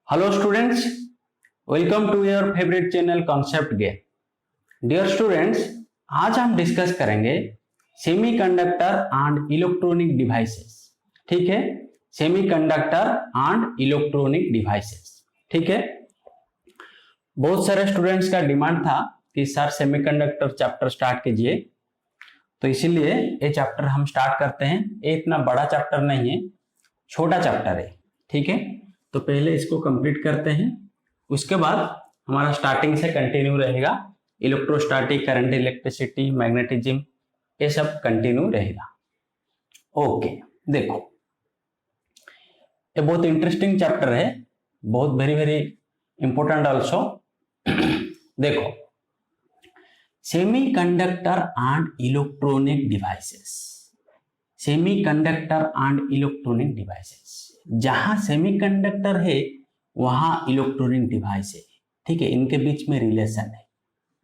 Hello students, welcome to your favourite channel concept game. Dear students, आज हम discuss करेंगे semiconductor and electronic devices. ठीक है, semiconductor and electronic devices. ठीक है, बहुत सारे स्टूडेंट्स का डिमांड था कि सर सेमीकंडक्टर चैप्टर स्टार्ट कीजिए, तो इसीलिए ये चैप्टर हम स्टार्ट करते हैं। ये इतना बड़ा चैप्टर नहीं है, छोटा चैप्टर है। ठीक है, तो पहले इसको कंप्लीट करते हैं, उसके बाद हमारा स्टार्टिंग से कंटिन्यू रहेगा। इलेक्ट्रोस्टैटिक, करंट, इलेक्ट्रिसिटी, मैग्नेटिज्म, ये सब कंटिन्यू रहेगा। ओके, देखो ये बहुत इंटरेस्टिंग चैप्टर है, बहुत वेरी वेरी इंपॉर्टेंट ऑल्सो। देखो, semiconductor and electronic devices. Semiconductor and electronic devices, जहां सेमीकंडक्टर है वहां इलेक्ट्रॉनिक डिवाइस है। ठीक है, इनके बीच में रिलेशन है,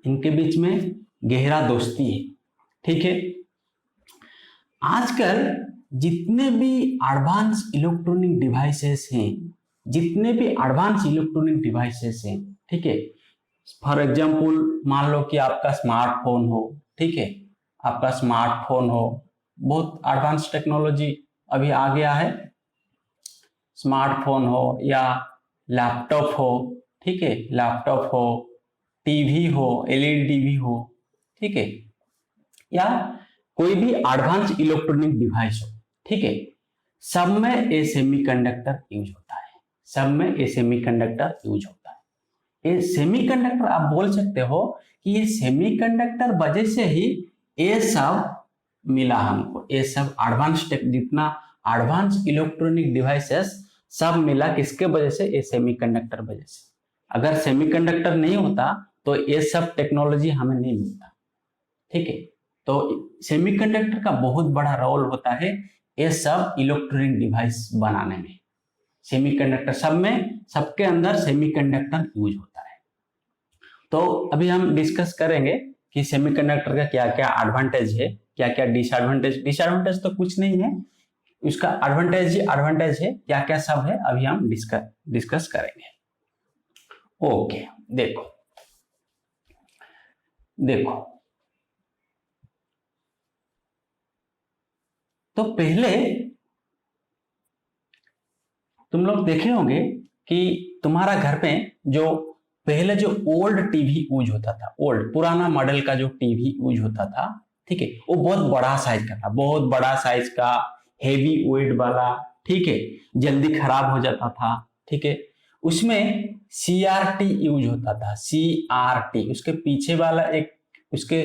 इनके बीच में गहरा दोस्ती है। ठीक है, आजकल जितने भी एडवांस इलेक्ट्रॉनिक डिवाइसेस हैं, जितने भी एडवांस इलेक्ट्रॉनिक डिवाइसेस हैं, ठीक है, फॉर एग्जांपल मान लो कि आपका स्मार्टफोन हो। ठीक है, आपका स्मार्टफोन हो, बहुत एडवांस टेक्नोलॉजी अभी आ गया है। स्मार्टफोन हो या लैपटॉप हो, ठीक है, लैपटॉप हो, टीवी हो, एलईडी टीवी हो, ठीक है, या कोई भी एडवांस इलेक्ट्रॉनिक डिवाइस हो, ठीक है, सब में ये सेमीकंडक्टर यूज होता है। सब में ये सेमीकंडक्टर यूज होता है। ये सेमीकंडक्टर आप बोल सकते हो कि ये सेमीकंडक्टर वजह से ही ये सब मिला हमको। ये सब एडवांस जितना एडवांस इलेक्ट्रॉनिक डिवाइसेस सब मिला किसके वजह से? ये सेमीकंडक्टर वजह से। अगर सेमीकंडक्टर नहीं होता तो ये सब टेक्नोलॉजी हमें नहीं मिलता। ठीक है, तो सेमीकंडक्टर का बहुत बड़ा रोल होता है ये सब इलेक्ट्रॉनिक डिवाइस बनाने में। सेमीकंडक्टर सब में, सबके अंदर सेमीकंडक्टर यूज होता है। तो अभी हम डिस्कस करेंगे कि सेमीकंडक्टर का क्या क्या एडवांटेज है, क्या क्या डिसएडवांटेज। डिसएडवांटेज तो कुछ नहीं है, उसका एडवांटेज ही एडवांटेज है। क्या क्या सब है अभी हम डिस्कस करेंगे। ओके, देखो देखो, तो पहले तुम लोग देखे होंगे कि तुम्हारा घर पे जो पहले जो ओल्ड टीवी यूज होता था, ओल्ड पुराना मॉडल का जो टीवी यूज होता था, ठीक है, वो बहुत बड़ा साइज का था, बहुत बड़ा साइज का, हेवी वेट वाला। ठीक है, जल्दी खराब हो जाता था। ठीक है, उसमें सीआरटी यूज होता था। सीआरटी, उसके पीछे वाला एक, उसके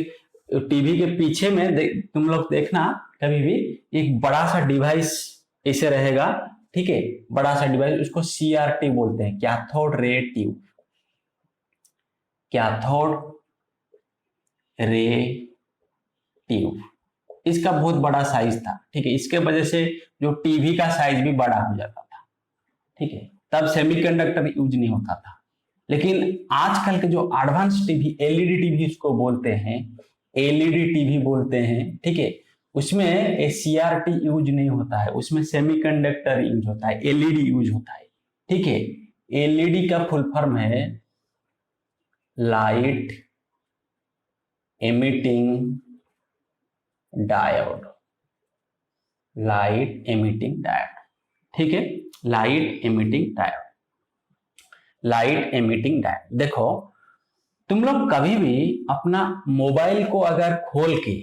टीवी के पीछे में तुम लोग देखना कभी भी एक बड़ा सा डिवाइस ऐसे रहेगा। ठीक है, बड़ा सा डिवाइस, उसको सीआरटी बोलते हैं, cathode ray tube. Cathode ray tube, इसका बहुत बड़ा साइज था। ठीक है, इसके वजह से जो टीवी का साइज भी बड़ा हो जाता था। ठीक है, तब सेमीकंडक्टर यूज नहीं होता था। लेकिन आजकल के जो एडवांस टीवी, एलईडी टीवी उसको बोलते हैं, एलईडी टीवी बोलते हैं, ठीक है, उसमें सीआरटी यूज नहीं होता है, उसमें सेमीकंडक्टर यूज होता है, एलईडी यूज होता है। ठीक है, एलईडी का फुल फॉर्म है light emitting diode. Light emitting diode, ठीक है, light emitting diode, light emitting diode. देखो, तुम लोग कभी भी अपना मोबाइल को अगर खोल के,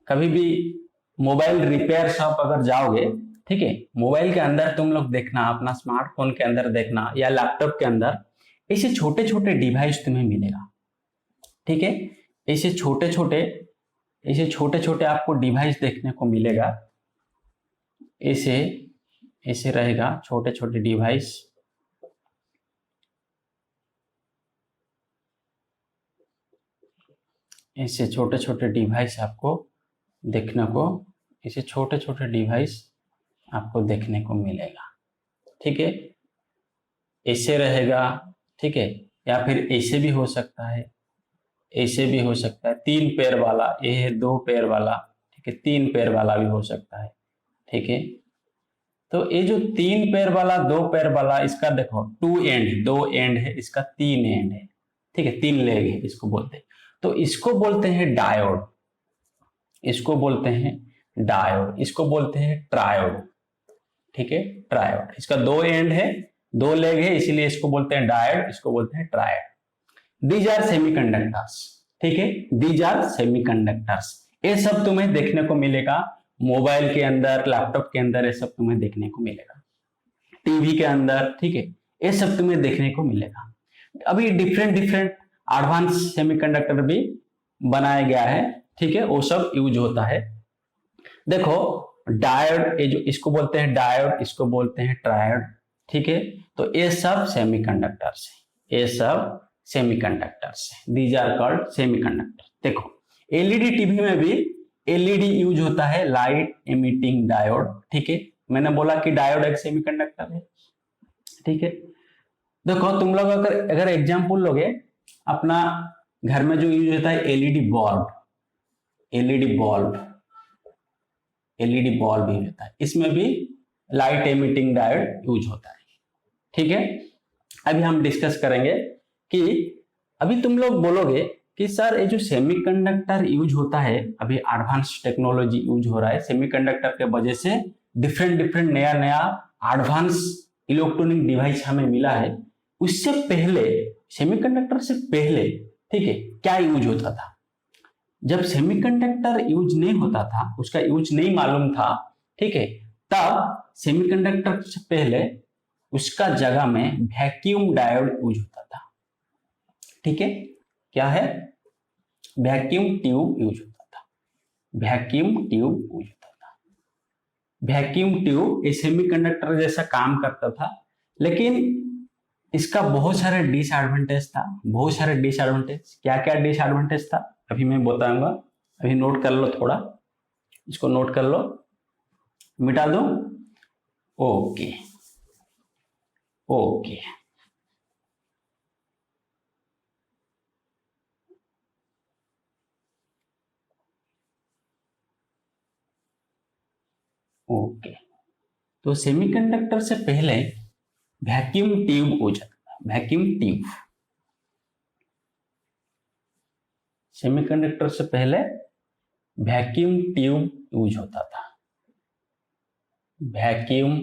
कभी भी मोबाइल रिपेयर शॉप अगर जाओगे, ठीक है, मोबाइल के अंदर तुम लोग देखना, अपना स्मार्टफोन के अंदर देखना या लैपटॉप के अंदर ऐसे छोटे छोटे डिवाइस तुम्हें मिलेगा। ठीक है, ऐसे छोटे छोटे आपको डिवाइस देखने को मिलेगा। ऐसे ऐसे रहेगा छोटे छोटे डिवाइस। ऐसे छोटे छोटे डिवाइस आपको देखने को, ऐसे छोटे छोटे डिवाइस आपको देखने को मिलेगा। ठीक है, ऐसे रहेगा। ठीक है, या फिर ऐसे भी हो सकता है, ऐसे भी हो सकता है, 3 पैर वाला, ये है 2 पैर वाला। ठीक है, 3 पैर वाला भी हो सकता है। ठीक है, तो ये जो 3 पैर वाला 2 पैर वाला, इसका देखो 2 एंड, 2 एंड है, इसका 3 एंड है, ठीक है, 3 लेग है, इसको बोलते हैं। तो इसको बोलते हैं डायोड, इसको बोलते हैं डायोड, इसको बोलते हैं ट्रायोड, ठीक है, ट्रायोड। इसका 2 एंड है, 2 लेग है, इसीलिए इसको बोलते हैं डायोड, इसको बोलते हैं ट्रायोड। दीज आर सेमीकंडक्टर्स, ठीक है, दीज आर सेमीकंडक्टर्स। ये सब तुम्हें देखने को मिलेगा मोबाइल के अंदर, लैपटॉप के अंदर, ये सब तुम्हें देखने को मिलेगा, टीवी के अंदर, ठीक है, ये सब तुम्हें देखने को मिलेगा। अभी डिफरेंट डिफरेंट एडवांस सेमीकंडक्टर भी बनाया गया है, ठीक है, वो सब यूज होता है। देखो डायोड, ये जो इसको बोलते हैं डायोड, इसको बोलते हैं ट्रायोड, ठीक है, तो ये सब सेमीकंडक्टर्स है, ये सब सेमीकंडक्टर्स है, दीज आर कॉल्ड सेमीकंडक्टर। देखो एलईडी टीवी में भी एलईडी यूज होता है, लाइट एमिटिंग डायोड, ठीक है, मैंने बोला कि डायोड एक सेमीकंडक्टर है, ठीक है। देखो तुम लोग अगर एग्जांपल लोगे, अपना घर में जो यूज होता है LED bulb, LED bulb, LED bulb भी होता है, इसमें भी लाइट एमिटिंग डायोड यूज होता है, ठीक है। अभी हम डिस्कस करेंगे कि अभी तुम लोग बोलोगे कि सर ये जो सेमीकंडक्टर यूज होता है, अभी एडवांस टेक्नोलॉजी यूज हो रहा है, सेमीकंडक्टर के वजह से डिफरेंट डिफरेंट नया नया एडवांस इलेक्ट्रॉनिक डिवाइस हमें मिला है। उससे पहले, सेमीकंडक्टर से पहले, ठीक है, क्या यूज होता था? जब सेमीकंडक्टर यूज नहीं होता था, उसका यूज नहीं मालूम था, ठीक है, तब सेमीकंडक्टर से पहले उसका जगह में वैक्यूम डायोड यूज होता था, ठीक है, क्या है, वैक्यूम ट्यूब यूज होता था, वैक्यूम ट्यूब यूज होता था। वैक्यूम ट्यूब ये सेमीकंडक्टर जैसा काम करता था, लेकिन इसका बहुत सारे डिसएडवांटेज था, बहुत सारे डिसएडवांटेज। क्या क्या डिसएडवांटेज था अभी मैं बताऊंगा, अभी नोट कर लो, थोड़ा इसको नोट कर लो, मिटा दो, ओके ओके। ओके, तो सेमीकंडक्टर से पहले वैक्यूम ट्यूब यूज होता था, वैक्यूम ट्यूब। सेमीकंडक्टर से पहले वैक्यूम ट्यूब यूज होता था, वैक्यूम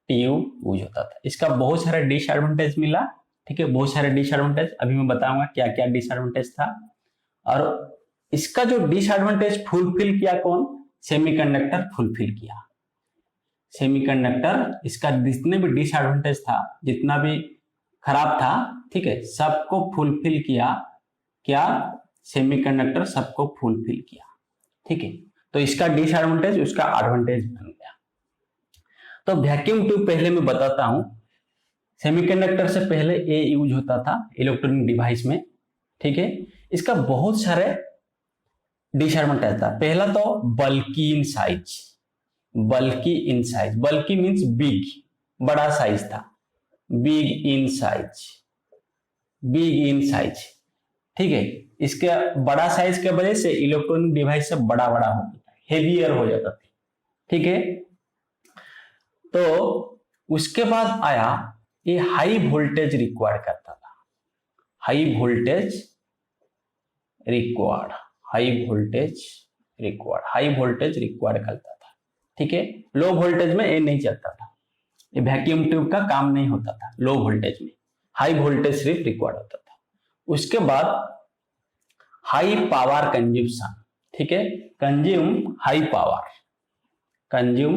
ट्यूब यूज होता था। इसका बहुत सारे डिसएडवांटेज मिला, ठीक है, बहुत सारे डिसएडवांटेज, अभी मैं बताऊंगा क्या क्या डिसएडवांटेज था। और इसका जो डिसएडवांटेज फुलफिल किया कौन? सेमीकंडक्टर फुलफिल किया, सेमीकंडक्टर इसका जितने भी डिसएडवांटेज था, जितना भी खराब था, ठीक है, सबको फुलफिल किया, क्या, सेमीकंडक्टर सबको फुलफिल किया, ठीक है। तो इसका डिसएडवांटेज उसका एडवांटेज बन गया। तो वैक्यूम ट्यूब पहले मैं बताता हूं, सेमीकंडक्टर से पहले ये यूज होता था इलेक्ट्रॉनिक डिवाइस में, ठीक है। इसका बहुत सारे डिसएडवांटेज था। पहला तो bulky in size, bulky in size, bulky means big, बड़ा साइज था, big in size, big in size, ठीक है। इसके बड़ा साइज के वजह से इलेक्ट्रॉनिक डिवाइस से बड़ा बड़ा हो जाता है, हेवियर हो जाता था, ठीक है। तो उसके बाद आया ये हाई वोल्टेज रिक्वायर्ड करता था, high voltage required, high voltage required, high voltage required करता था, ठीक है। लो वोल्टेज में ये नहीं चलता था, ये वैक्यूम ट्यूब का काम नहीं होता था लो वोल्टेज में, हाई वोल्टेज सिर्फ रिक्वायर्ड होता था। उसके बाद हाई पावर कंज्यूमशन, ठीक है, consume high power, consume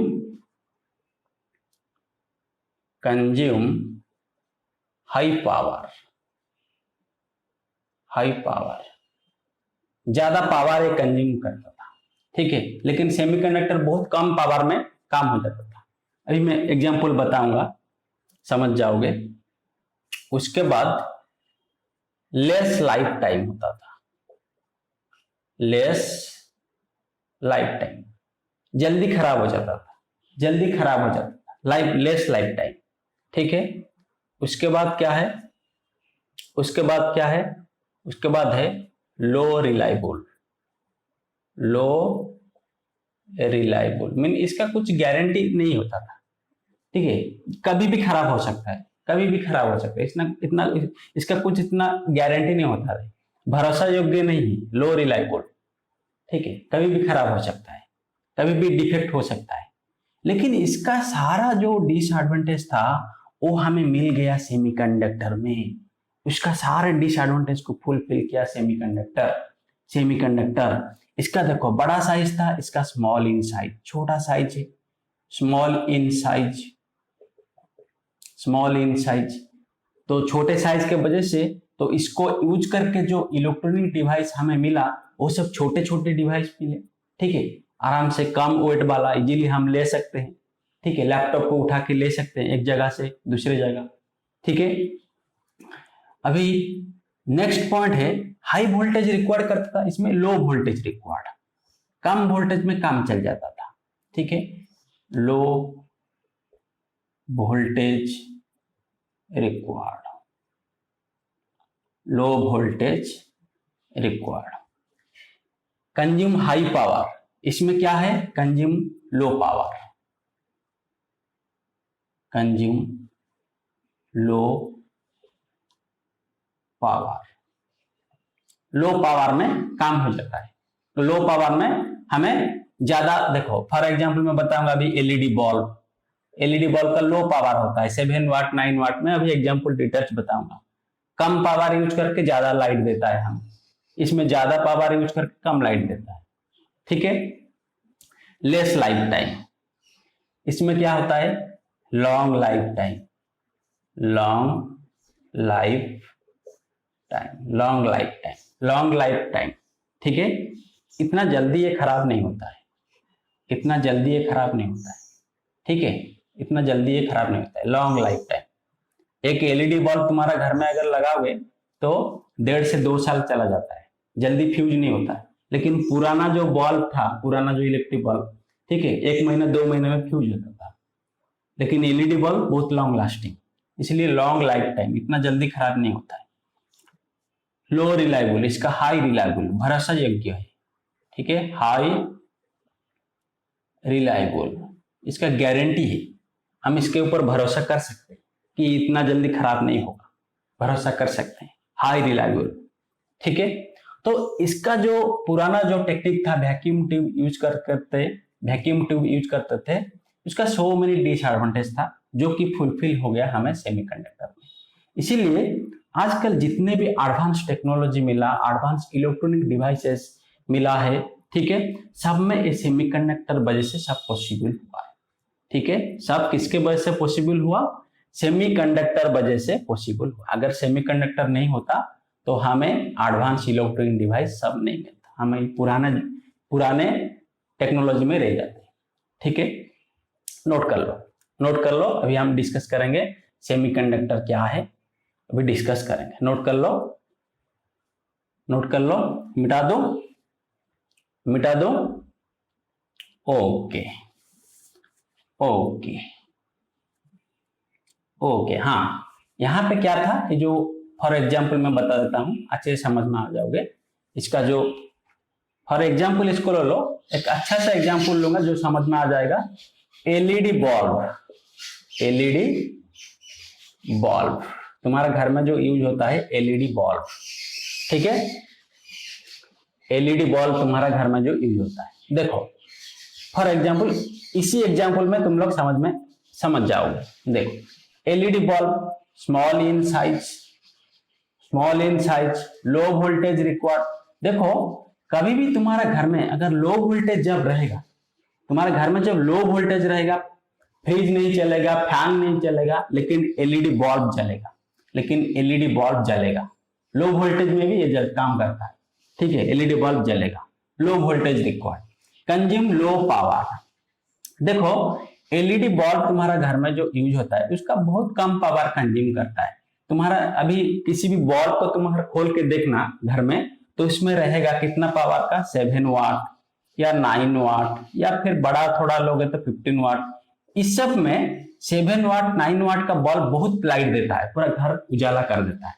high power, high power, ज्यादा पावर ये कंज्यूम करता था, ठीक है। लेकिन सेमीकंडक्टर बहुत कम पावर में काम हो जाता था। अभी मैं एग्जांपल बताऊंगा, समझ जाओगे। उसके बाद लेस लाइफ टाइम होता था, लेस लाइफ टाइम, जल्दी खराब हो जाता था, जल्दी खराब हो जाता था, लेस लाइफ टाइम, ठीक है। उसके बाद क्या है, उसके बाद क्या है, उसके बाद है लो रिलायबल, लो रिलायबल मीन इसका कुछ गारंटी नहीं होता था, ठीक है, कभी भी खराब हो सकता है, कभी भी खराब हो सकता है, इतना इसका कुछ इतना गारंटी नहीं होता है, भरोसा योग्य नहीं है, लो रिलायबल, ठीक है, कभी भी खराब हो सकता है, कभी भी डिफेक्ट हो सकता है। लेकिन इसका सारा जो डिसएडवांटेज था वो हमें मिल गया सेमीकंडक्टर में, उसका सारे डिसएडवांटेज को फुलफिल किया सेमीकंडक्टर। इसका देखो बड़ा साइज था, इसका स्मॉल इन साइज, छोटा साइज है, स्मॉल इन साइज, तो छोटे साइज के वजह से तो इसको यूज करके जो इलेक्ट्रॉनिक डिवाइस हमें मिला वो सब छोटे छोटे डिवाइस मिले, ठीक है, आराम से कम वेट वाला इजीली हम ले सकते हैं, ठीक है, लैपटॉप को उठा के ले सकते हैं एक जगह से दूसरी जगह, ठीक है। अभी नेक्स्ट पॉइंट है हाई वोल्टेज रिक्वायर्ड करता था, इसमें लो वोल्टेज रिक्वायर्ड, कम वोल्टेज में काम चल जाता था, ठीक है, low voltage required, low voltage required. Consume high power, इसमें क्या है, consume low power, consume low power, low power में काम हो जाता है, तो लो पावर में हमें ज्यादा, देखो फॉर एग्जांपल मैं बताऊंगा अभी एलईडी बल्ब का लो पावर होता है 7 वाट 9 वाट में, अभी एग्जांपल डिटेल्स बताऊंगा, कम पावर यूज करके ज्यादा लाइट देता है हम, इसमें ज्यादा पावर यूज करके कम लाइट देता है, ठीक है। लेस लाइफ टाइम, इसमें क्या होता है, लॉन्ग लाइफ टाइम, ठीक है, इतना जल्दी ये खराब नहीं होता है, ठीक है, इतना जल्दी ये खराब नहीं होता है, लॉन्ग लाइफ टाइम। एक एलईडी बल्ब तुम्हारा घर में अगर लगाओगे तो 1.5 से 2 साल चला जाता है, जल्दी फ्यूज नहीं होता है, लेकिन पुराना जो बल्ब था, पुराना जो इलेक्ट्रिक बल्ब, ठीक है, 1 महीना 2 महीने में फ्यूज होता था, लेकिन एलईडी बल्ब बहुत लॉन्ग लास्टिंग, इसलिए लॉन्ग लाइफ टाइम, इतना जल्दी खराब नहीं होता है। लो रिलायबल, इसका हाई रिलायबल, भरोसा योग्य है, ठीक है, हाई रिलायबल, इसका गारंटी है, हम इसके ऊपर भरोसा कर सकते हैं कि इतना जल्दी खराब नहीं होगा, भरोसा कर सकते हैं, हाई रिलायबल, ठीक है। तो इसका जो पुराना जो टेक्निक था वैक्यूम ट्यूब यूज करते थे, उसका सो मेनी डिसएडवांटेज था जो कि फुलफिल हो गया हमें सेमीकंडक्टर में। इसीलिए आजकल जितने भी एडवांस टेक्नोलॉजी मिला, एडवांस इलेक्ट्रॉनिक डिवाइसेस मिला है, ठीक है, सब में ये सेमीकंडक्टर वजह से सब पॉसिबल हुआ है, ठीक है, सब किसके वजह से पॉसिबल हुआ, सेमीकंडक्टर वजह से पॉसिबल हुआ। अगर सेमीकंडक्टर नहीं होता तो हमें एडवांस इलेक्ट्रॉनिक डिवाइस सब नहीं मिलता, हमें पुराने टेक्नोलॉजी में रह जाते, ठीक है। नोट कर लो, अभी हम डिस्कस करेंगे सेमीकंडक्टर क्या है, अभी डिस्कस करेंगे, नोट कर लो, मिटा दो, ओके। हाँ, यहाँ पे क्या था कि जो फॉर एग्जाम्पल मैं बता देता हूँ, अच्छे से समझ में आ जाओगे। इसका जो फॉर एग्जाम्पल इसको लो, एक अच्छा सा एग्जाम्पल लूंगा जो समझ में आ जाएगा। एलईडी बल्ब, तुम्हारे घर में जो यूज होता है एलईडी बल्ब, ठीक है, एलईडी बल्ब तुम्हारा घर में जो यूज होता है, देखो फॉर एग्जाम्पल इसी एग्जाम्पल में तुम लोग समझ जाओगे। देखो LED bulb small in size, low voltage required. देखो कभी भी तुम्हारा घर में अगर लो वोल्टेज जब रहेगा, तुम्हारे घर में जब लो वोल्टेज रहेगा, फ्रिज नहीं चलेगा, फैन नहीं चलेगा, लेकिन एलईडी बल्ब जलेगा, लो वोल्टेज में भी ये काम करता है, ठीक है, एलईडी बल्ब जलेगा, low voltage required, consume low power. देखो एलईडी बल्ब तुम्हारा घर में जो यूज होता है उसका बहुत कम पावर कंज्यूम करता है। तुम्हारा अभी किसी भी बल्ब को तुम्हारा खोल के देखना घर में, तो इसमें रहेगा कितना पावर का, 7 वाट या 9 वाट, या फिर बड़ा थोड़ा लोगे तो 15 वाट। इस सब में 7 वाट 9 वाट का बल्ब बहुत लाइट देता है, पूरा घर उजाला कर देता है,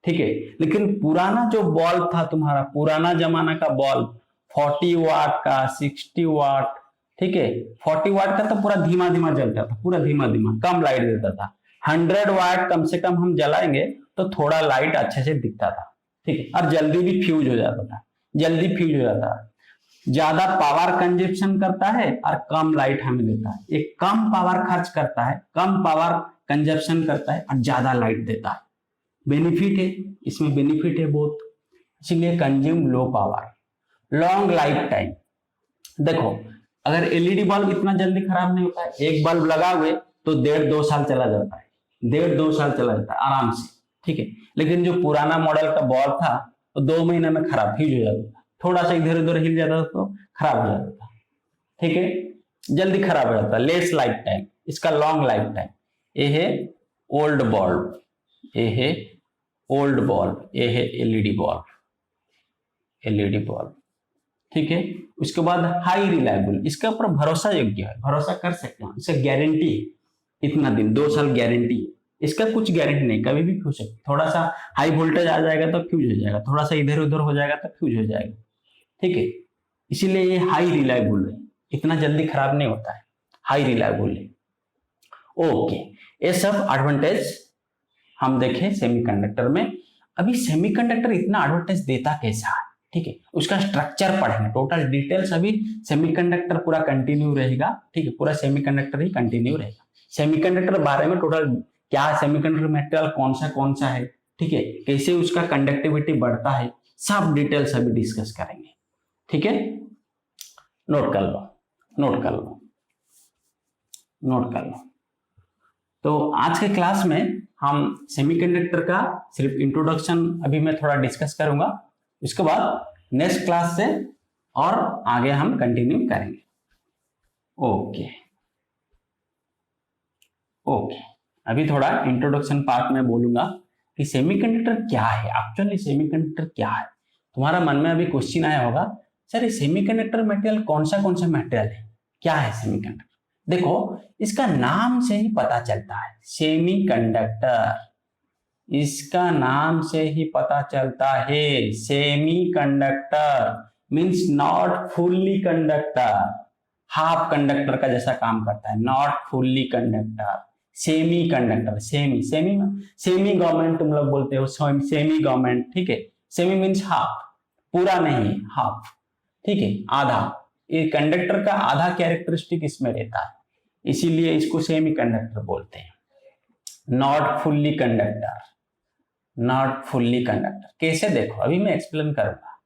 ठीक है। लेकिन पुराना जो बल्ब था तुम्हारा, पुराना जमाना का बल्ब 40 वाट का, 60 वाट, ठीक है। 40 वाट का तो पूरा धीमा धीमा जलता था, पूरा धीमा धीमा, कम लाइट देता था। 100 वाट कम से कम हम जलाएंगे तो थोड़ा लाइट अच्छे से दिखता था, ठीक है, और जल्दी भी फ्यूज हो जाता था, जल्दी फ्यूज हो जाता है। ज्यादा पावर कंजप्शन करता है और कम लाइट हमें देता है। एक कम पावर खर्च करता है, कम पावर कंजप्शन करता है और ज्यादा लाइट देता है। बेनिफिट है, इसमें बेनिफिट है बहुत, इसलिए consume low power, long life time. देखो अगर एलईडी बल्ब इतना जल्दी खराब नहीं होता है, एक बल्ब लगा हुए तो 1.5-2 साल चला जाता है, 1.5-2 साल चला जाता है आराम से, ठीक है। लेकिन जो पुराना मॉडल का बल्ब था वो 2 महीने में खराब फ्यूज हो जाता था, थोड़ा सा इधर उधर हिल जाता था तो खराब हो जाता था, ठीक है, जल्दी खराब हो जाता है। लेस लाइफ टाइम, इसका लॉन्ग लाइफ टाइम। ये है ओल्ड बल्ब, ये है ओल्ड बल्ब, ये है एलईडी बल्ब, एलईडी बल्ब, ठीक है। उसके बाद हाई रिलायबल, इसके ऊपर भरोसा योग्य है, भरोसा कर सकते हैं, इसका गारंटी है इतना दिन, 2 साल गारंटी है। इसका कुछ गारंटी नहीं, कभी भी फ्यूज सकता, थोड़ा सा हाई वोल्टेज आ जाएगा तो फ्यूज हो जाएगा, थोड़ा सा इधर उधर हो जाएगा तो फ्यूज हो जाएगा, ठीक है। इसीलिए ये हाई रिलायबल है, इतना जल्दी खराब नहीं होता है, हाई रिलायबल है। ओके, ये सब एडवांटेज हम देखें सेमीकंडक्टर में। अभी सेमीकंडक्टर इतना एडवांटेज देता कैसा है, ठीक है, उसका स्ट्रक्चर पढ़ेंगे, टोटल डिटेल्स। अभी सेमीकंडक्टर पूरा कंटिन्यू रहेगा, ठीक है, पूरा सेमीकंडक्टर ही कंटिन्यू रहेगा। सेमीकंडक्टर बारे में टोटल क्या है, सेमीकंडक्टर मटेरियल कौन सा है, ठीक है, कैसे उसका कंडक्टिविटी बढ़ता है, सब डिटेल्स अभी डिस्कस करेंगे, ठीक है। नोट कर लो, नोट कर लो, नोट कर लो। तो आज के क्लास में हम सेमीकंडक्टर का सिर्फ इंट्रोडक्शन अभी मैं थोड़ा डिस्कस करूंगा, उसके बाद नेक्स्ट क्लास से और आगे हम कंटिन्यू करेंगे। ओके ओके, अभी थोड़ा इंट्रोडक्शन पार्ट में बोलूंगा कि सेमीकंडक्टर क्या है, एक्चुअली सेमीकंडक्टर क्या है। तुम्हारा मन में अभी क्वेश्चन आया होगा, सर ये सेमीकंडक्टर मटेरियल कौन सा मटेरियल है, क्या है सेमीकंडक्टर। देखो इसका नाम से ही पता चलता है, सेमीकंडक्टर, इसका नाम से ही पता चलता है। Semiconductor means not fully conductor, half conductor का जैसा काम करता है, not fully conductor, semi conductor. Semi semi semi government तुम लोग बोलते हो, सेमी गवर्नमेंट, ठीक है। सेमी मींस हाफ, पूरा नहीं, हाफ, ठीक है, आधा। ये कंडक्टर का आधा कैरेक्टरिस्टिक इसमें रहता है, इसीलिए इसको सेमी कंडक्टर बोलते हैं। Not fully conductor, not fully conductor कैसे, देखो अभी मैं एक्सप्लेन करूंगा,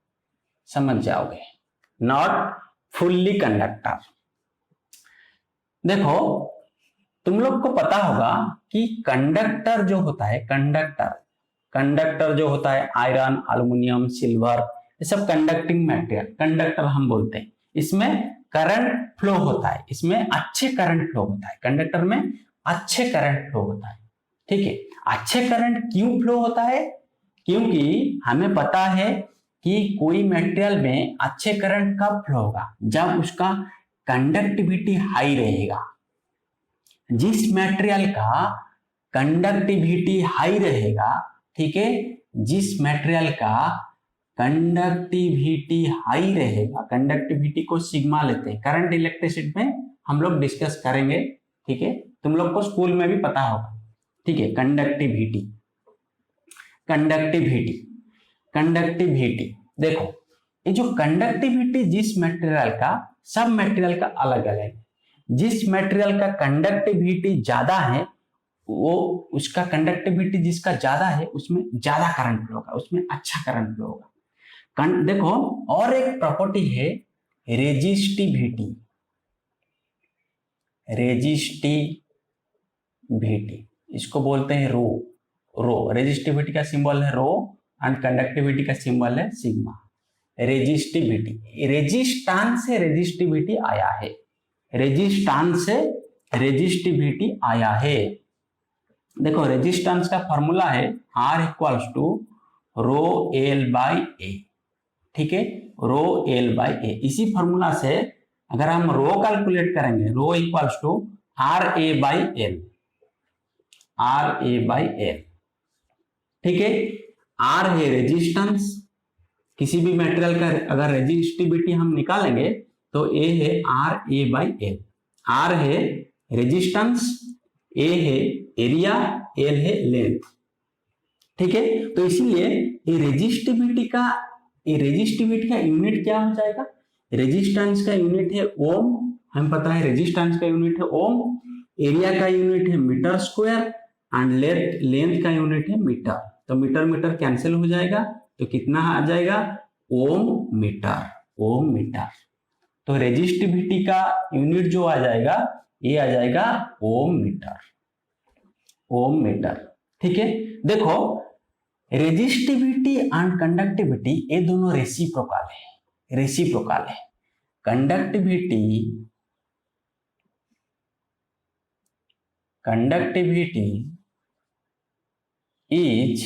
समझ जाओगे। नॉट फुल्ली कंडक्टर, देखो तुम लोग को पता होगा कि कंडक्टर जो होता है, कंडक्टर जो होता है, आयरन, एल्युमिनियम, सिल्वर, ये सब कंडक्टिंग मटेरियल, कंडक्टर हम बोलते हैं। इसमें करंट फ्लो होता है, इसमें अच्छे करंट फ्लो होता है, कंडक्टर में अच्छे करंट फ्लो होता है, ठीक है। अच्छे करंट क्यों फ्लो होता है, क्योंकि हमें पता है कि कोई मटेरियल में अच्छे करंट कब फ्लो होगा, जब उसका कंडक्टिविटी हाई रहेगा। जिस मटेरियल का कंडक्टिविटी हाई रहेगा, ठीक है, जिस मटेरियल का कंडक्टिविटी हाई रहेगा, कंडक्टिविटी को सिग्मा लेते हैं, करंट इलेक्ट्रिसिटी में हम लोग डिस्कस करेंगे, ठीक है, तुम लोग को स्कूल में भी पता होगा, ठीक है। कंडक्टिविटी, कंडक्टिविटी, कंडक्टिविटी, देखो ये जो कंडक्टिविटी जिस मटेरियल का, सब मटेरियल का अलग अलग है। जिस मटेरियल का कंडक्टिविटी ज्यादा है, वो उसका कंडक्टिविटी जिसका ज्यादा है उसमें ज्यादा करंट फ्लो होगा, उसमें अच्छा करंट फ्लो होगा। देखो और एक प्रॉपर्टी है रेजिस्टिविटी, रेजिस्टिविटी इसको बोलते हैं रो, रो रेजिस्टिविटी का सिंबल है रो एंड कंडक्टिविटी का सिंबल है सिग्मा। रेजिस्टिविटी, रेजिस्टेंस से रेजिस्टिविटी आया है, रेजिस्टेंस से रेजिस्टिविटी आया है। देखो रेजिस्टेंस का फॉर्मूला है R equals to rho L by A, ठीक है, रो एल बाई ए। इसी फॉर्मूला से अगर हम रो कैलकुलेट करेंगे, rho equals to R A by L, R A by L, ठीक है। आर है रेजिस्टेंस, किसी भी मटेरियल का अगर रेजिस्टिविटी हम निकालेंगे तो ए है R A by L. R है रेजिस्टेंस, ए है एरिया, एल है लेंथ। ठीक है, तो इसीलिए ये रेजिस्टिविटी का यूनिट क्या हो जाएगा? रेजिस्टेंस का यूनिट है ओम, हमें पता है रेजिस्टेंस का यूनिट है ओम, एरिया का यूनिट है मीटर स्क्वायर एंड लेंथ का यूनिट है मीटर। तो मीटर मीटर कैंसिल हो जाएगा, तो कितना आ जाएगा? ओम मीटर। Ohm metre. तो रेजिस्टिविटी का यूनिट जो आ जाएगा ये आ जाएगा ओम मीटर। Ohm metre. ठीक है, देखो रेजिस्टिविटी एंड कंडक्टिविटी ये दोनों रेसिप्रोकल है। रेसिप्रोकल है। Conductivity is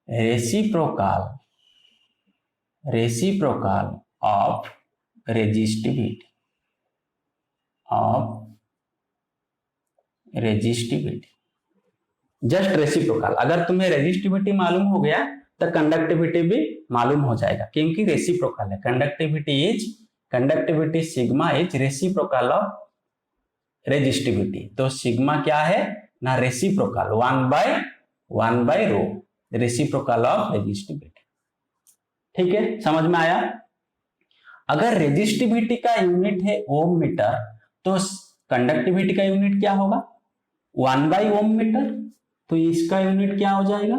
reciprocal of resistivity just reciprocal. अगर तुम्हें रेजिस्टिविटी मालूम हो गया तो कंडक्टिविटी भी मालूम हो जाएगा, क्योंकि रेसिप्रोकल है। Conductivity sigma is reciprocal of resistivity. तो सिग्मा क्या है ना? Reciprocal 1 by rho, reciprocal of resistivity. ठीक है, समझ में आया? अगर रेजिस्टिविटी का यूनिट है ओम मीटर तो कंडक्टिविटी का यूनिट क्या होगा? 1 बाई ओम मीटर। तो इसका यूनिट क्या हो जाएगा?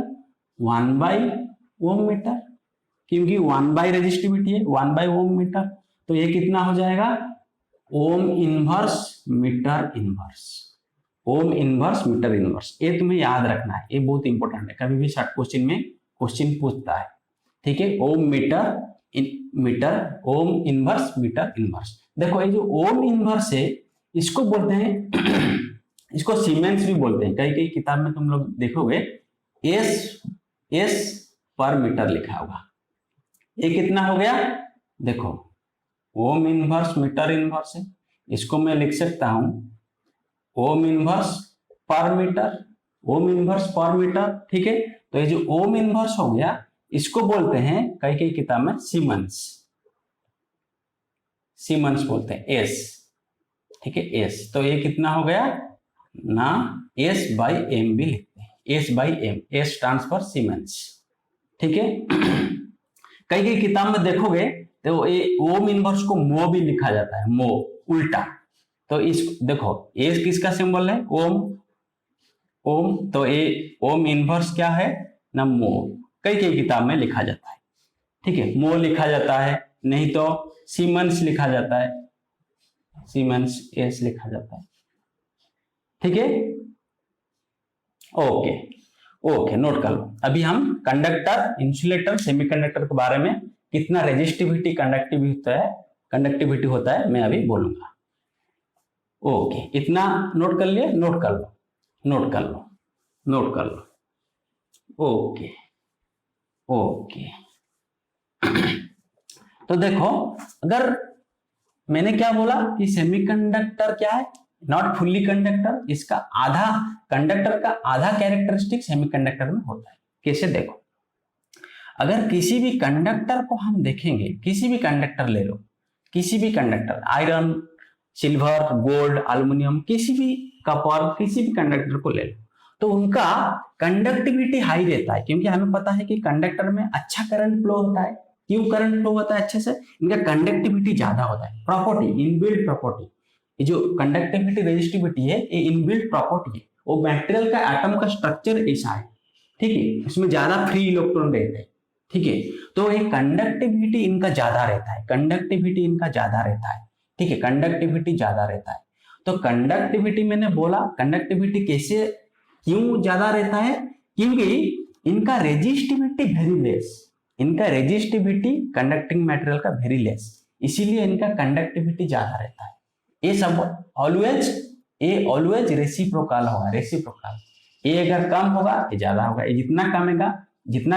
1 बाई ओम मीटर, क्योंकि 1 बाई रेजिस्टिविटी है, 1 बाई ओम मीटर। तो ये कितना हो जाएगा? Ohm inverse metre inverse. Ohm inverse metre inverse. ये तुम्हें याद रखना है, ये बहुत इंपॉर्टेंट है, कभी भी शॉर्ट क्वेश्चन में क्वेश्चन पूछता है। ठीक है, ohm metre ohm inverse metre inverse. देखो ये जो ओम इनवर्स है इसको बोलते हैं इसको सीमेंस भी बोलते हैं। कई कई किताब में तुम लोग देखोगे एस पर मीटर लिखा होगा। ये कितना हो गया? देखो ओम इनवर्स मीटर इनवर्स है, इसको मैं लिख सकता हूं ओम इनवर्स पर मीटर। ओम इनवर्स पर मीटर। ठीक है, तो ये जो ओम इनवर्स हो गया इसको बोलते हैं कई कई किताब में सीमेंस बोलते हैं, एस। ठीक है, एस। तो ये कितना हो गया ना? एस बाई एम भी लिखते हैं, S by M. S stands for siemens. ठीक है, कई कई किताब में देखोगे तो ये ओम इनवर्स को मो भी लिखा जाता है, मो उल्टा। तो इस देखो एस किसका सिंबल है? ओम। तो ये ओम इनवर्स क्या है ना? मो। कई कई किताब में लिखा जाता है। ठीक है, मो लिखा जाता है, नहीं तो सीमेंस लिखा जाता है, सीमेंस एस लिखा जाता है। ठीक है, ओके नोट कर लो। अभी हम कंडक्टर, इंसुलेटर, सेमीकंडक्टर के बारे में कितना रेजिस्टिविटी कंडक्टिविटी होता है मैं अभी बोलूंगा। ओके, इतना नोट कर लिए? नोट कर लो। ओके तो देखो, अगर मैंने क्या बोला कि सेमीकंडक्टर क्या है? Not fully conductor. इसका आधा, कंडक्टर का आधा कैरेक्टरिस्टिक सेमीकंडक्टर में होता है। कैसे? देखो, अगर किसी भी कंडक्टर को हम देखेंगे, किसी भी कंडक्टर ले लो, किसी भी conductor, iron, silver, gold, aluminium, किसी भी कॉपर, किसी भी कंडक्टर को ले लो, तो उनका कंडक्टिविटी हाई रहता है, क्योंकि हमें पता है कि कंडक्टर में अच्छा करंट फ्लो होता है। क्यों करंट फ्लो होता है अच्छे से? इनका कंडक्टिविटी ज्यादा होता है। प्रॉपर्टी, इनबिल्ट प्रॉपर्टी, ये जो कंडक्टिविटी रेजिस्टिविटी है ये इनबिल्ट प्रॉपर्टी है। वो मटेरियल का एटम का स्ट्रक्चर ऐसा है। ठीक है, इसमें ज्यादा फ्री इलेक्ट्रॉन रहते हैं। ठीक है, तो ये कंडक्टिविटी इनका ज्यादा रहता है, ठीक है, कंडक्टिविटी ज्यादा रहता है। तो कंडक्टिविटी मैंने बोला, कंडक्टिविटी कैसे, क्यों ज्यादा रहता है? क्योंकि इनका रेजिस्टिविटी वेरी लेस, इनका रेजिस्टिविटी कंडक्टिंग मटेरियल का वेरी लेस, इसीलिए इनका कंडक्टिविटी ज्यादा रहता है। ये सब ऑलवेज रेसिप्रोकल होगा, रेसिप्रोकल। ये अगर कम होगा ये ज्यादा होगा, ये जितना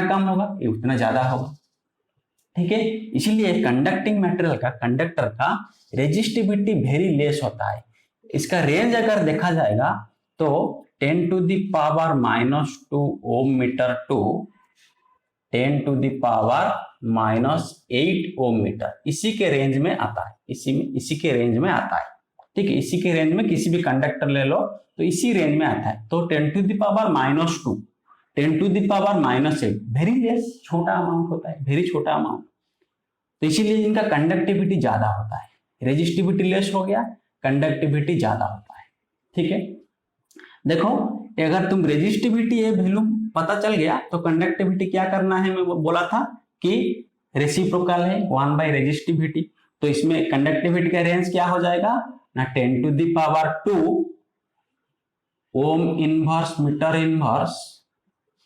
कम होगा ये उतना ज्यादा होगा। ठीक है, इसीलिए कंडक्टिंग मटेरियल का, कंडक्टर का रेजिस्टिविटी वेरी लेस होता है। इसका रेंज अगर देखा जाएगा तो 10 to the power -2 ohm metre to 10 to the power -8 ohm metre, इसी के रेंज में आता है, इसी के रेंज में आता है। ठीक है, इसी के रेंज में किसी भी कंडक्टर ले लो तो इसी रेंज में आता है। तो 10 to the power -2, 10 to the power -8, very less, छोटा अमाउंट होता है, वेरी छोटा अमाउंट। तो इसीलिए इनका कंडक्टिविटी ज्यादा होता है। रेजिस्टिविटी लेस हो गया, कंडक्टिविटी ज्यादा होता है। ठीक है, देखो अगर तुम रेजिस्टिविटी ये वैल्यू पता चल गया तो कंडक्टिविटी क्या करना है, मैं बोला था कि रेसिप्रोकल है 1 बाई रेजिस्टिविटी। तो इसमें कंडक्टिविटी का रेंज क्या हो जाएगा ना, 10 to the power 2 ohm inverse metre inverse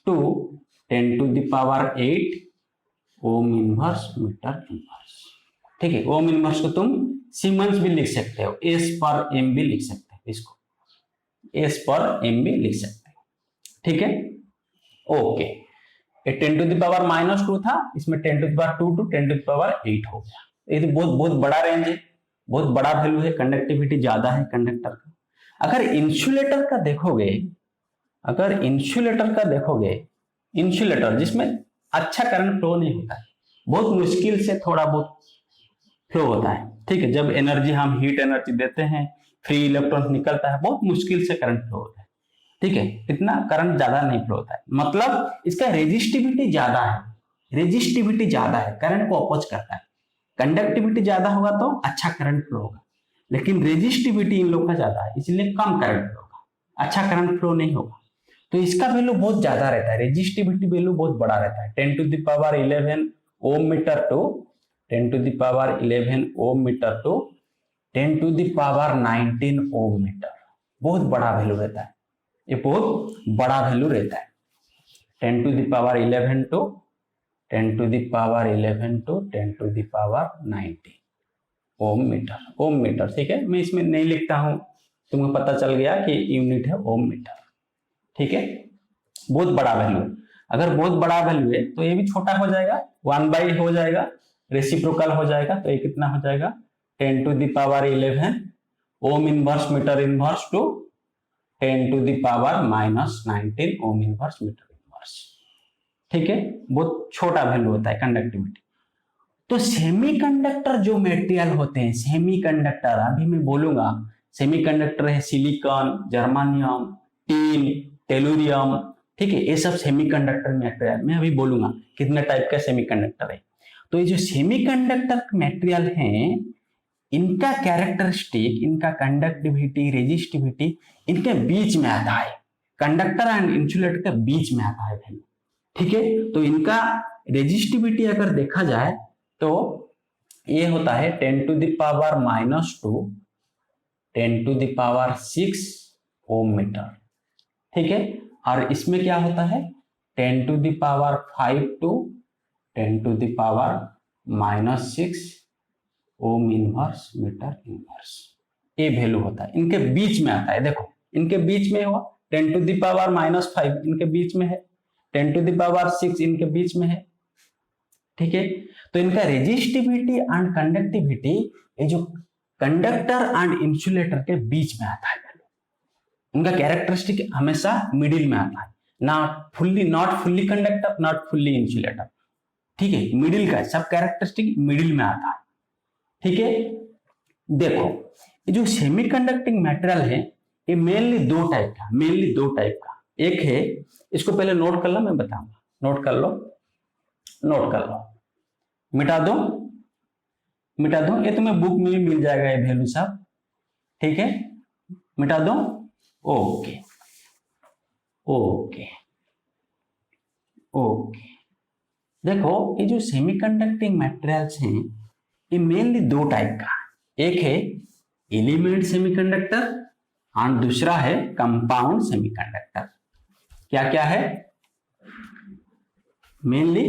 to 10 to the power 8 ohm inverse metre inverse. ठीक है, ओम इनवर्स को तुम सीमेंस भी लिख सकते हो, एस पर एम भी लिख सकते हो, इसको एस पर एम भी लिख सकते हो। ठीक है, ओके। ये 10 टू द पावर -2 था, इसमें 10 to the power 2 to 10 to the power 8 हो गया। ये तो बहुत बहुत बड़ा रेंज है, बहुत बड़ा वैल्यू है, कंडक्टिविटी ज्यादा है कंडक्टर का। अगर इंसुलेटर का देखोगे, अगर इंसुलेटर का देखोगे, इंसुलेटर जिसमें अच्छा करंट फ्लो नहीं होता है, बहुत मुश्किल से थोड़ा बहुत फ्लो होता है। ठीक है, जब एनर्जी हम हीट एनर्जी देते हैं, फ्री इलेक्ट्रॉन निकलता है, बहुत मुश्किल से करंट फ्लो होता है। ठीक है, इतना करंट ज्यादा नहीं फ्लो होता है, मतलब इसका रेजिस्टिविटी ज्यादा है, रेजिस्टिविटी ज्यादा है, करंट को अपोज करता है। कंडक्टिविटी ज्यादा होगा तो अच्छा करंट फ्लो होगा, लेकिन रेजिस्टिविटी इन लोग का ज्यादा है, इसलिए कम करंट फ्लो होगा, अच्छा करंट फ्लो नहीं होगा। तो इसका वैल्यू बहुत ज्यादा रहता है, रेजिस्टिविटी वैल्यू बहुत बड़ा रहता है, 10 to the power 11 ohm metre to 10 to the power 11 ohm metre to 10 to the power 19 ohm metre, बहुत बड़ा वैल्यू रहता है, ये बहुत बड़ा वैल्यू रहता है। 10 to the power 11 to 10 to the power 11 to 10 to the power 19 ohm metre, ohm metre. ठीक है, मैं इसमें नहीं लिखता हूं, तुमको पता चल गया कि यूनिट है ओम मीटर। ठीक है, बहुत बड़ा वैल्यू है। अगर बहुत बड़ा वैल्यू है तो ये भी छोटा हो जाएगा, 1 बाई हो जाएगा, रेसिप्रोकल हो जाएगा। तो ये कितना हो जाएगा, 10 to the power 11 ohm inverse metre inverse to 10 to the power -19 ohm inverse metre inverse. ठीक है, बहुत छोटा वैल्यू होता है कंडक्टिविटी। तो सेमीकंडक्टर जो मटेरियल होते हैं, सेमीकंडक्टर अभी मैं बोलूंगा, सेमीकंडक्टर है सिलिकॉन, जर्मानियम, टिन, टेलुरियम। ठीक है, ये सब सेमीकंडक्टर मटेरियल, मैं अभी बोलूंगा कितने टाइप का सेमीकंडक्टर है। तो ये जो सेमीकंडक्टर मटेरियल हैं, इनका कैरेक्टरिस्टिक, इनका कंडक्टिविटी, रेजिस्टिविटी इनके बीच में आता है, कंडक्टर एंड इंसुलेटर के बीच में आता है वैल्यू। ठीक है, तो इनका रेजिस्टिविटी अगर देखा जाए तो ये होता है 10 to the power -2 10 to the power 6 ohm metre. ठीक है, और इसमें क्या होता है 10 to the power 5 to 10 to the power -6 ohm inverse metre inverse, ये वैल्यू होता है, इनके बीच में आता है। देखो इनके बीच में हुआ, 10 टू द पावर -5 इनके बीच में है, 10 टू द पावर 6 इनके बीच में है। ठीक है, तो इनका रेजिस्टिविटी एंड कंडक्टिविटी, ये जो कंडक्टर एंड इंसुलेटर के बीच में आता है, उनका कैरेक्टरिस्टिक हमेशा मिडिल में आता है, not fully conductor, not fully insulator. ठीक है, मिडिल का सब कैरेक्टरिस्टिक मिडिल में आता है। ठीक है, देखो ये जो सेमीकंडक्टिंग मटेरियल है, ये मेनली दो टाइप का, एक है, इसको पहले नोट कर लो, मैं बताऊंगा, नोट कर लो, मिटा दो, ये तुम्हें बुक में भी मिल जाएगा ये वैल्यू सब। ठीक है, मिटा दो, ओके ओके ओके। देखो ये जो सेमीकंडक्टिंग मटेरियल्स हैं, ये मेनली दो टाइप का, एक है एलिमेंट सेमीकंडक्टर और दूसरा है कंपाउंड सेमीकंडक्टर। क्या क्या है, मेनली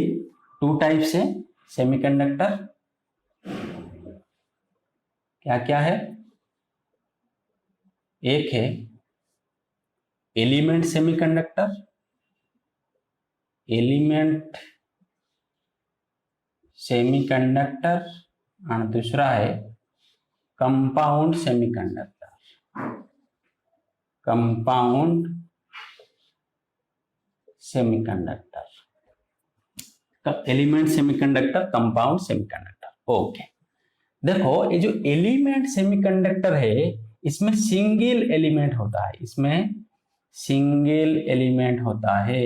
टू टाइप्स है सेमीकंडक्टर। क्या क्या है, एक है एलिमेंट सेमीकंडक्टर, और दूसरा है compound semiconductor. Element semiconductor, compound semiconductor. Okay, देखो ये जो एलिमेंट सेमीकंडक्टर है इसमें सिंगल एलिमेंट होता है, इसमें सिंगल एलिमेंट होता है,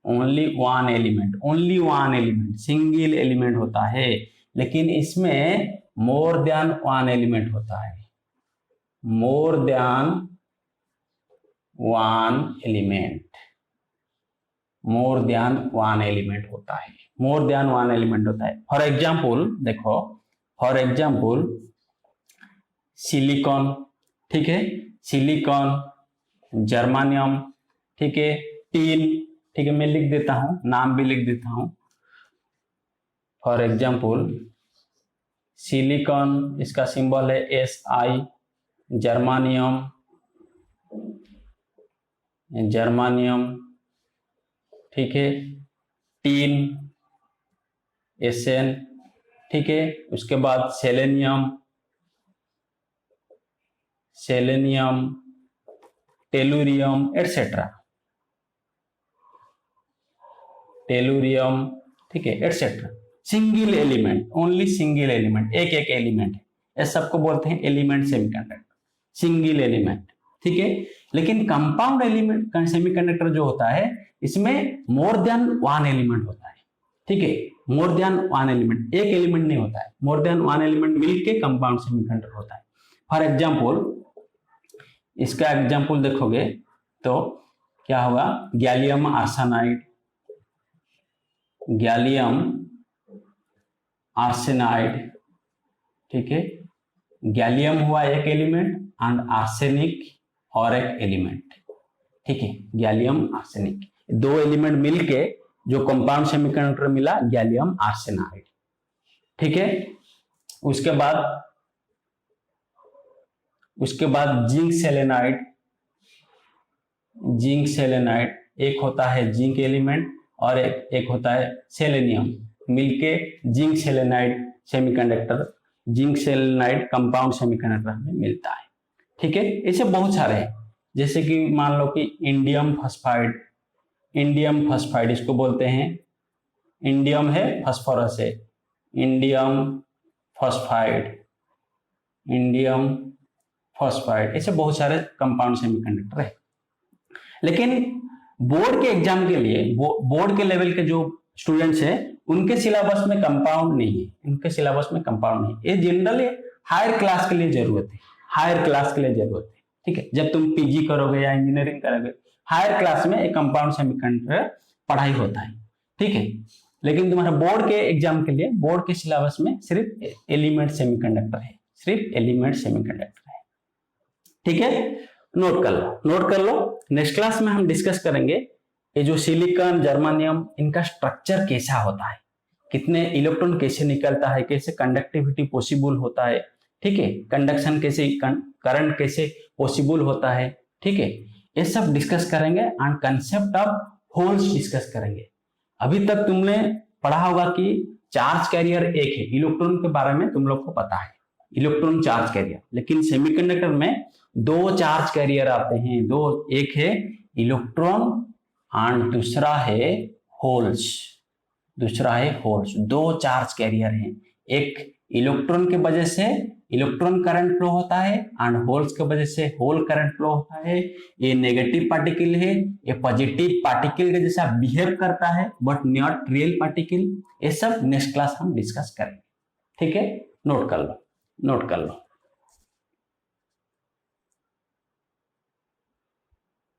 only one element single element होता है। लेकिन इसमें मोर देन वन एलिमेंट होता है, more than one element, more than one element होता है, मोर देन वन एलिमेंट होता है। फॉर एग्जाम्पल देखो, फॉर एग्जाम्पल सिलिकॉन, ठीक है, सिलिकॉन, जर्मानियम, ठीक है, टीन, ठीक है, मैं लिख देता हूं, नाम भी लिख देता हूं। फॉर एग्जाम्पल सिलिकॉन, इसका सिंबल है SI, जर्मानियम, जर्मानियम, ठीक है, टीन SN, ठीक है, उसके बाद selenium, selenium, tellurium etcetera, tellurium, ठीक है, etcetera. Single element, only single element, एक एक एलिमेंट है, ये सबको बोलते हैं एलिमेंट सेमीकंडक्टर, सिंगल एलिमेंट, ठीक है। लेकिन कंपाउंड एलिमेंट सेमीकंडक्टर जो होता है इसमें मोर देन वन एलिमेंट होता है, ठीक है, मोर देन वन एलिमेंट, एक एलिमेंट नहीं होता है, मोर देन वन एलिमेंट मिलके कंपाउंड सेमीकंडक्टर होता है। फॉर एग्जाम्पल इसका एग्जाम्पल देखोगे तो क्या होगा, गैलियम आर्सेनाइड, गैलियम आर्सेनाइड, ठीक है, गैलियम हुआ एक एलिमेंट एंड आर्सेनिक और एक एलिमेंट, ठीक है, गैलियम आर्सेनिक, दो एलिमेंट मिलके जो कंपाउंड सेमीकंडक्टर मिला गैलियम आर्सेनाइड, ठीक है। उसके बाद जिंक सेलेनाइड, जिंक सेलेनाइड, एक होता है जिंक एलिमेंट और एक होता है सेलेनियम, मिलके zinc selenide semiconductor, zinc selenide compound semiconductor में मिलता है, ठीक है। ऐसे बहुत सारे हैं, जैसे कि मान लो कि इंडियम फॉस्फाइड, इंडियम फॉस्फाइड इसको बोलते हैं, इंडियम है फास्फोरस है, इंडियम फॉस्फाइड, इंडियम फॉस्फाइड, ऐसे बहुत सारे कंपाउंड सेमीकंडक्टर है। लेकिन बोर्ड के एग्जाम के लिए, बोर्ड के लेवल के जो स्टूडेंट्स हैं उनके सिलेबस में कंपाउंड नहीं है, उनके सिलेबस में कंपाउंड नहीं, ये जनरली हायर क्लास के लिए जरूरत है, हायर क्लास के लिए जरूरत है, ठीक है। जब तुम पीजी करोगे या इंजीनियरिंग करोगे हायर क्लास में एक कंपाउंड सेमीकंडक्टर पढ़ाई होता है, ठीक है। लेकिन तुम्हारा बोर्ड के एग्जाम के लिए बोर्ड के सिलेबस में सिर्फ एलिमेंट सेमीकंडक्टर है, सिर्फ एलिमेंट सेमीकंडक्टर है, ठीक है। नोट कर लो, नोट कर लो। नेक्स्ट क्लास में हम डिस्कस करेंगे ये जो सिलिकॉन, जर्मानियम, इनका स्ट्रक्चर कैसा होता है, कितने इलेक्ट्रॉन कैसे निकलता है, कैसे कंडक्टिविटी पॉसिबल होता है, ठीक है, कंडक्शन कैसे, करंट कैसे पॉसिबल होता है, ठीक है, ये सब डिस्कस करेंगे and concept of holes discuss करेंगे। अभी तक तुमने पढ़ा होगा कि चार्ज कैरियर एक है, इलेक्ट्रॉन के बारे में तुम लोग को पता है, इलेक्ट्रॉन चार्ज कैरियर, लेकिन सेमीकंडक्टर में दो चार्ज कैरियर आते हैं, दो, एक है इलेक्ट्रॉन एंड दूसरा है होल्स, दूसरा है होल्स, दो चार्ज कैरियर हैं, एक इलेक्ट्रॉन के वजह से इलेक्ट्रॉन करंट फ्लो होता है एंड होल्स के वजह से होल करंट फ्लो होता है। ये नेगेटिव पार्टिकल है, ये पॉजिटिव पार्टिकल के जैसा बिहेव करता है बट नॉट रियल पार्टिकल। ये सब नेक्स्ट क्लास हम डिस्कस करेंगे, ठीक है। नोट कर लो, नोट कर लो।